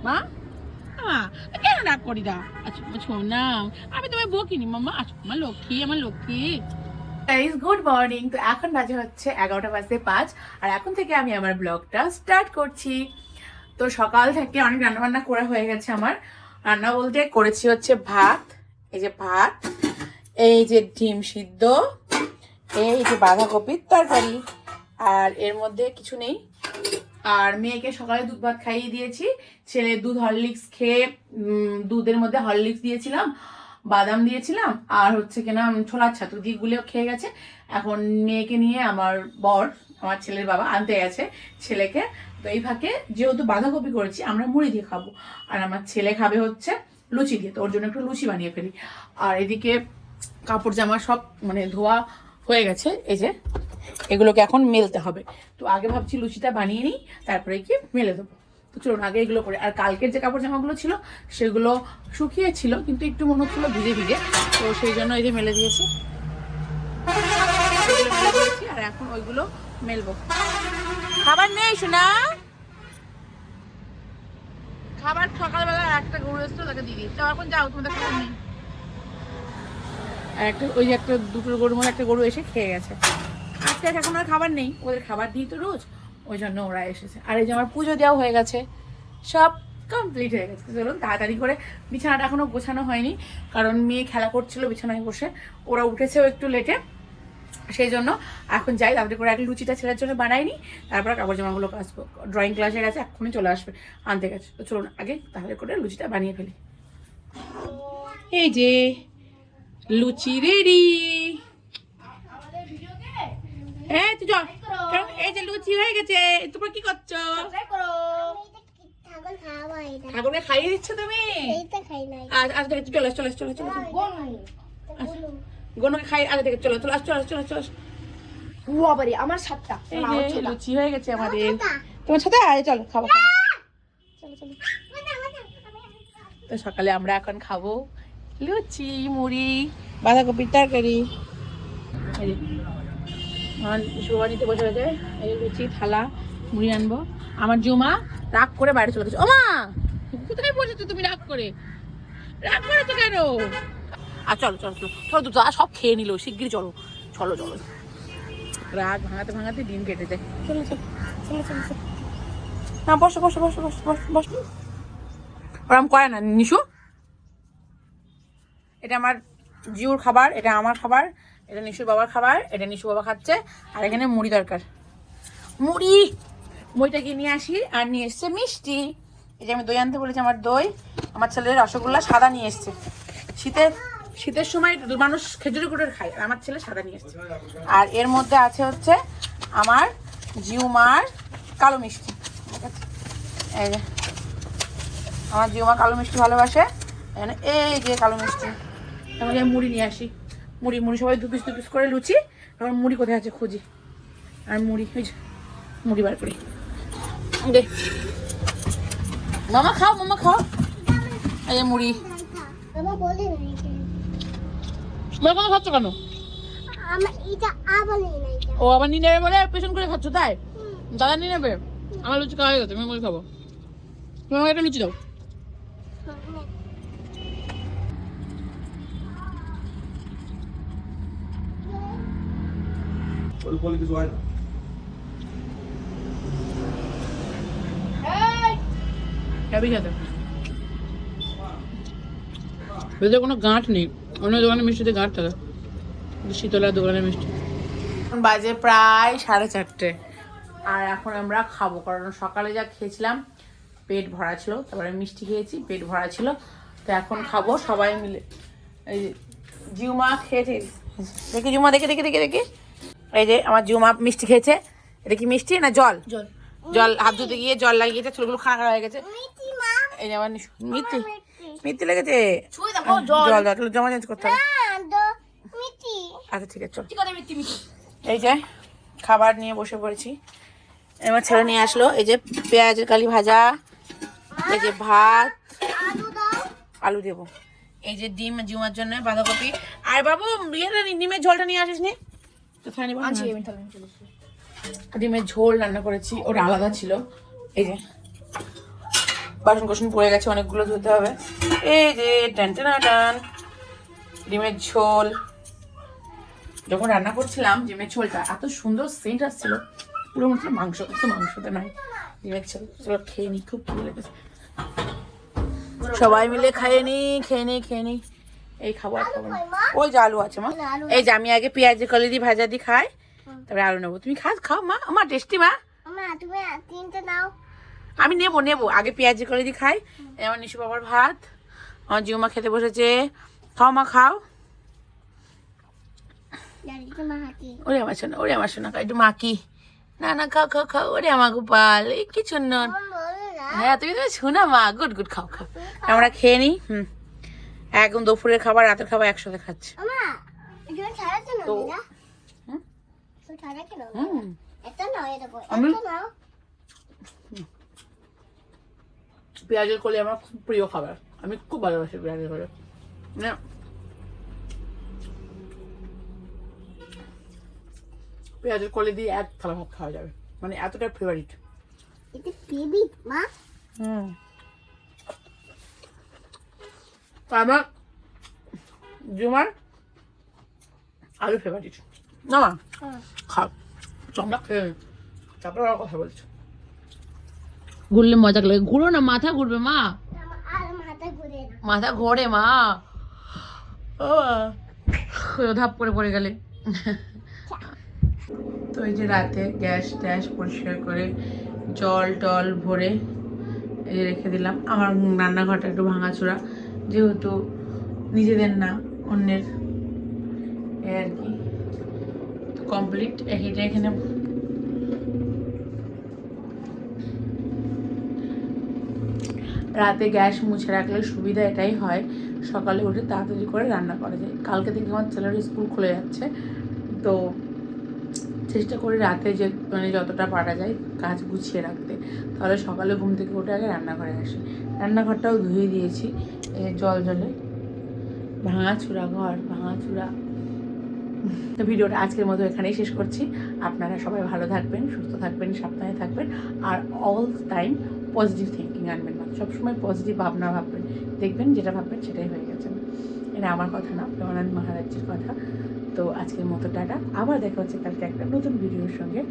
মা মা কেন রাগ করি না? আচ্ছা না আমি তোমায় বকিনি মাম্মা। আচ্ছা আমার লক্ষ্মী, আমার লক্ষ্মী। Good morning. তো এখন বাজে হচ্ছে 11:05 আর এখন থেকে আমি আমার ব্লগটা স্টার্ট করছি। তো সকাল থেকে অনেক রান্নাবান্না করা হয়ে গেছে আমার। রান্না বলতে করেছি হচ্ছে ভাত, এই যে ভাত, এই যে ডিম সিদ্ধ, এই যে বাঁধাকপির তরকারি, আর এর মধ্যে কিছু নেই। আর মেয়েকে সকালে দুধ ভাত খাইয়ে দিয়েছি। ছেলে দুধ হরলিক্স খেয়ে, দুধের মধ্যে হরলিক্স দিয়েছিলাম, বাদাম দিয়েছিলাম, আর হচ্ছে কিনা ছোলার ছাতু দিয়ে গুলেও খেয়ে গেছে। এখন মেয়েকে নিয়ে আমার বর, আমার ছেলের বাবা আনতে গেছে ছেলেকে। তো এই ফাঁকে যেহেতু বাঁধাকপি করেছি আমরা মুড়ি দিয়ে খাবো, আর আমার ছেলে খাবে হচ্ছে লুচি দিয়ে, তো ওর জন্য একটু লুচি বানিয়ে ফেলি। আর এদিকে কাপড় জামা সব মানে ধোয়া হয়ে গেছে, এই যে এগুলোকে এখন মেলতে হবে। তো আগে ভাবছি লুচিটা বানিয়ে নিই, তারপরে কি মেলে দেবো। তো চলুন আগে এগুলো করে। আর কালকের যে কাপড় জামাগুলো ছিল সেগুলো শুকিয়েছিল, কিন্তু একটু মনে হচ্ছিল ভিজে ভিজে, তো সেই জন্য এই যে মেলে দিয়েছি। আর এখন ওইগুলো মেলবো। খাবার নেই শোনা, খাবার সকালবেলা একটা গরু এসছো তাকে দিয়ে দিই। এখন যাও, তোমাদের খাবার নেই। আর একটা ওই যে একটা দুটো গরুর মধ্যে একটা গরু এসে খেয়ে গেছে। আজকে এখন আর খাবার নেই, ওদের খাবার দিই তো রোজ, ওই জন্য ওরা এসেছে। আর এই যে আমার পুজো দেওয়া হয়ে গেছে, সব কমপ্লিট হয়ে গেছে। চলুন তাড়াতাড়ি করে, বিছানাটা এখনো গোছানো হয়নি কারণ মেয়ে খেলা করছিল বিছানায় বসে, ওরা উঠেছেও একটু লেটে, সেই জন্য এখন যাই তাড়াতাড়ি করে। আগে লুচিটা ছেলের জন্য বানাইনি, তারপরে কাপড় জামাগুলো আসবো। ড্রয়িং ক্লাসে গেছে, এক্ষুনি চলে আসবে আনতে গেছে। তো চলুন আগে তাহলে করে লুচিটা বানিয়ে ফেলি। এই যে লুচি রেডি। হ্যাঁ তুই চল, এই যে লুচি হয়ে গেছে। তোমরা কি করছো? ঠাকুরকে খাইয়ে দিচ্ছ তুমি? আজ থেকে চলে চলে চলে চলে গনুকে খাই আগে থেকে। চলো চলো চলো চলো চলো। আমার 7টা লুচি হয়ে গেছে আমাদের। তোমার সাথে আয়, চলো খাবো। চলো চলো। তো সকালে আমরা এখন খাবো লুচি, মুড়ি, বাঁধাকপির তরকারি। শুভবাণীতে বসে গেছে, এই লুচি থালা, মুড়ি আনবো। আমার জুমা রাগ করে বাইরে চলে গেছে। ও মা কোথায় বসেছো তুমি? রাগ করেছো কেন? আর চলো চলো চলো চলো, দুটো সব খেয়ে নিল। শিগগিরই চলো চলো চলো। রাগ ভাঙাতে ভাঙাতে দিন কেটে যায়। চলো চলো চলো চলো চলো। না বসো বসো বসো বসো বসো বসো। ওরম করে না নিশু। এটা আমার জিউর খাবার, এটা আমার খাবার, এটা নিশুর বাবার খাবার, এটা নিশু বাবা খাচ্ছে। আর এখানে মুড়ি দরকার, মুড়িটা গিয়ে নিয়ে আসি। আর নিয়ে এসছে মিষ্টি, এই যে আমি দই আনতে বলেছি, আমার দই। আমার ছেলের রসগোল্লা সাদা নিয়ে এসছে। শীতের সময় মানুষ খেজুরি গুড়ের খায়, আর আমার ছেলে সাদা নিয়ে এসছে। আর এর মধ্যে আছে হচ্ছে আমার জিউমার কালো মিষ্টি। এই যে আমার জিউমা কালো মিষ্টি ভালোবাসে, এই যে কালো মিষ্টি। তারপরে মুড়ি নিয়ে আসি, মুড়ি সবাই দু পিস করে লুচি। এবার মুড়ি কোথায় আছে খুঁজি, আর মুড়ি ওই যে মুড়ি বার করি। দে মামা খাও, মামা খাও। এই মুড়ি কোনো খাচ্ছ কেন? ও আবার নিয়ে নেবে বলে পেছন করে খাচ্ছ তাই? দাদা নিয়ে নেবে। আমার লুচি খাওয়া হয়ে গেছে, আমি মুড়ি খাবো। তুমি আমাকে একটা লুচি দাও। ভেতরে কোনো গাঁট নেই, অন্য দোকানের মিষ্টিতে গাঁট থাকে, শীতলার দোকানের মিষ্টি। বাজে প্রায় 4:30, আর এখন আমরা খাবো কারণ সকালে যা খেয়েছিলাম পেট ভরা ছিল, তারপরে মিষ্টি খেয়েছি পেট ভরা ছিল। তো এখন খাবো সবাই মিলে। এই যে জিউমা খেয়েছে, দেখি জিউমা, দেখে দেখে দেখে দেখি। এই যে আমার জিউমা মিষ্টি খেয়েছে। এটা কি মিষ্টি না জল? জল হাত ধুতে গিয়ে জল লাগিয়েছে, চুলগুলো খাড়া খাড়া হয়ে গেছে। এই যে আমার মিষ্টি লেগেছে। জল জল জমা চেঞ্জ করতে হবে। আচ্ছা ঠিক আছে চল। এই যে খাবার নিয়ে বসে পড়েছি, আমার ছেলে নিয়ে আসলো। এই যে পেঁয়াজের কালি ভাজা, এই যে ভাত, আলু দেবো, এই যে ডিম জিউমার জন্য, বাঁধাকপি। আর বাবু ডিমের ঝোলটা নিয়ে আসিস নি? ডিমের ঝোল রান্না করেছি, ওটা আলাদা ছিল। এই যে বাসন কোসন পড়ে গেছে, অনেকগুলো ধুতে হবে। এই যে টান টান টান ডিমের ঝোল। যখন রান্না করছিলাম ডিমের ঝোলটা এত সুন্দর সেন্ট আসছিল, পুরো মতো মাংস, কিন্তু মাংসটা নাই, ডিমের ঝোল। চলো খেয়ে নি, খুব ভালো লেগেছে। সবাই মিলে খেয়ে নি। এই খাবো আর খাবো না। ওই যে আলু আছে মা, এই যে আমি আগে পেঁয়াজ কলি দিয়ে ভাজা দিয়ে খাই, তারপরে আলু নেবো। তুমি খাও মা, আমার টেস্টি মা। তুমি তিনটে নাও। আমি নেবো আগে পেঁয়াজ করে দিয়ে খাই। আমার নিশু বাবার ভাত, আমার জিউমা খেতে বসেছে। খাও মা খাও। ওরে আমার শোনা খাও একটু মাকি। না খাও ওরে আমার গোপাল, এই কি সুন্দর। হ্যাঁ তুমি শোনা মা, গুড খাও। আমরা খেয়ে নি। একদম দুপুরের খাবার রাতের খাবার একসাথে খাচ্ছি। পেঁয়াজের কলি আমার খুব প্রিয় খাবার, আমি খুব ভালোবাসি পেঁয়াজের কলি। পেঁয়াজের কলি দিয়ে এক থালা ভাত খাওয়া যাবে, মানে এতটা ফেভারিট। আমার জুমার আলু ফেভারিট না মা। খাও তোমরা খেয়ে, তারপর আর কথা বলছো। ঘুরলে মজা লাগে, ঘুরো না, মাথা ঘুরবে মা, মাথা ঘোরে মা। ও ধাপ করে পড়ে গেলে। তো এই যে রাতে গ্যাস ট্যাস পরিষ্কার করে জল টল ভরে এই রেখে দিলাম। আমার রান্নাঘরটা একটু ভাঙাচোরা, যেহেতু নিজেদের না অন্যের, এই আর কি। কমপ্লিট এটা এখানে রাতে গ্যাস মুছে রাখলে সুবিধা এটাই হয়, সকালে উঠে তাড়াতাড়ি করে রান্না করা যায়। কালকে থেকে আমার ছেলের স্কুল খুলে যাচ্ছে, তো চেষ্টা করি রাতে যে মানে যতটা পারা যায় কাজ গুছিয়ে রাখতে, তাহলে সকালে ঘুম থেকে উঠে আগে রান্নাঘরে আসি। রান্নাঘরটাও ধুয়ে দিয়েছি জলে। ভাঙাচুরা ঘর, ভাঙাচুরা। তো ভিডিওটা আজকের মতো এখানেই শেষ করছি। আপনারা সবাই ভালো থাকবেন, সুস্থ থাকবেন, সাবধানে থাকবেন, আর অল টাইম পজিটিভ থিঙ্কিং আনবেন না। সবসময় পজিটিভ ভাবনা ভাববেন, দেখবেন যেটা ভাববেন সেটাই হয়ে গেছে। এটা আমার কথা না, প্রেমানন্দ মহারাজজির কথা। তো আজকের মতো টাটা, আবার দেখা হচ্ছে কালকে একটা নতুন ভিডিওর সঙ্গে।